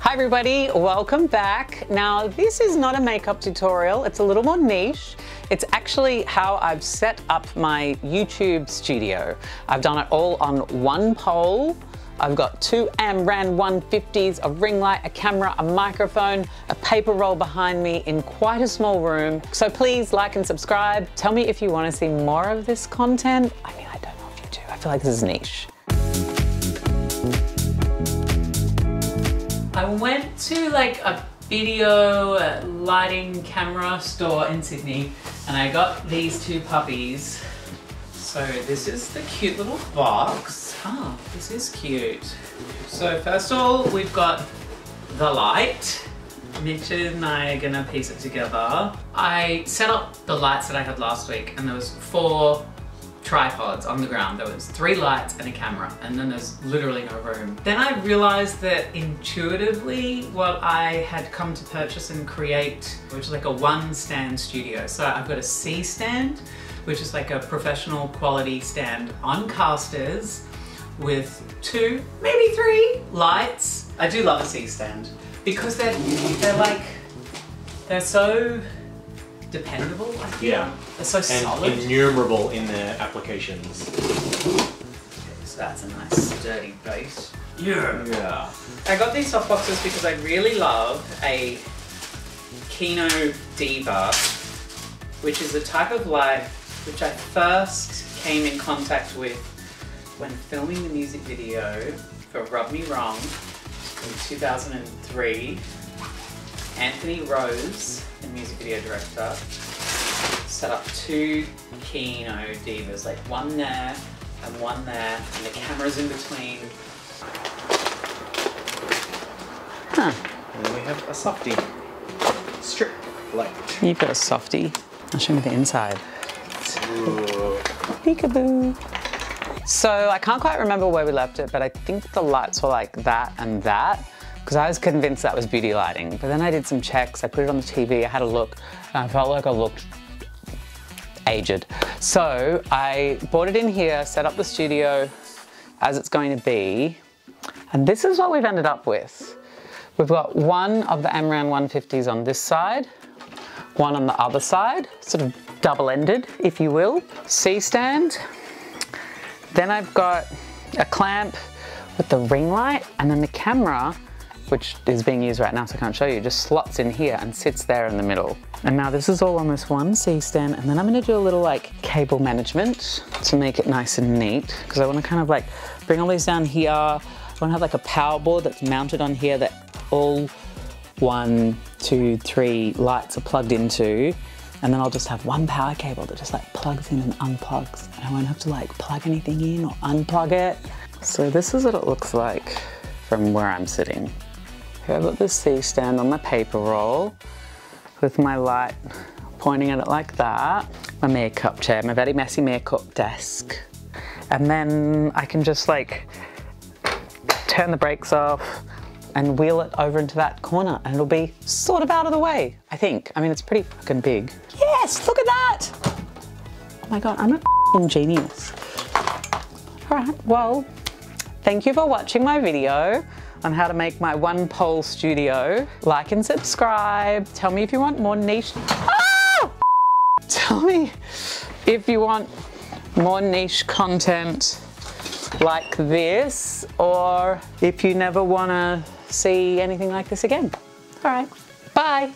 Hi everybody, welcome back. Now this is not a makeup tutorial, it's a little more niche. It's actually how I've set up my YouTube studio. I've done it all on one pole. I've got two Amaran 150s, a ring light, a camera, a microphone, a paper roll behind me in quite a small room. So please like and subscribe. Tell me if you want to see more of this content. I mean, I don't know if you do. I feel like this is niche. I went to like a video lighting camera store in Sydney and I got these two puppies. So this is the cute little box. Oh, this is cute. So first of all, we've got the light. Mitch and I are gonna piece it together. I set up the lights that I had last week and there was 4 tripods on the ground. There was 3 lights and a camera, and then there's literally no room. Then I realized that intuitively what I had come to purchase and create, which is like a 1-stand studio. So I've got a C stand, which is like a professional quality stand on casters with 2, maybe 3 lights. I do love a C stand because they're so dependable, I feel. Yeah. They're so solid. And innumerable in their applications. Okay, so that's a nice sturdy base. Yeah. I got these softboxes because I really love a Kino Diva, which is a type of light which I first came in contact with when filming the music video for Rub Me Wrong in 2003. Anthony Rose, the music video director, set up 2 Kino Divas, like one there and one there, and the camera's in between. Huh. And then we have a softie strip light. You've got a softie. I'll show me the inside. Ooh. Peekaboo. So I can't quite remember where we left it, but I think the lights were like that and that, because I was convinced that was beauty lighting. But then I did some checks, I put it on the TV, I had a look, and I felt like I looked aged. So I brought it in here, set up the studio as it's going to be, and this is what we've ended up with. We've got one of the Amaran 150s on this side, one on the other side, sort of double-ended, if you will. C-stand. Then I've got a clamp with the ring light, and then the camera, which is being used right now so I can't show you, just slots in here and sits there in the middle. And now this is all on this one C-stand, and then I'm gonna do a little like cable management to make it nice and neat, because I wanna kind of like bring all these down here. I wanna have like a power board that's mounted on here that all 1, 2, 3 lights are plugged into, and then I'll just have one power cable that just like plugs in and unplugs, and I won't have to like plug anything in or unplug it. So this is what it looks like from where I'm sitting. Here I've got this C-stand on my paper roll with my light pointing at it like that. My makeup chair, my very messy makeup desk. And then I can just like turn the brakes off and wheel it over into that corner and it'll be sort of out of the way, I think. I mean, it's pretty fucking big. Yes, look at that! Oh my God, I'm a fucking genius. All right, well, thank you for watching my video on how to make my 1-pole studio. Like and subscribe. Tell me if you want more niche. Ah! Tell me if you want more niche content like this, or if you never want to see anything like this again. All right, bye.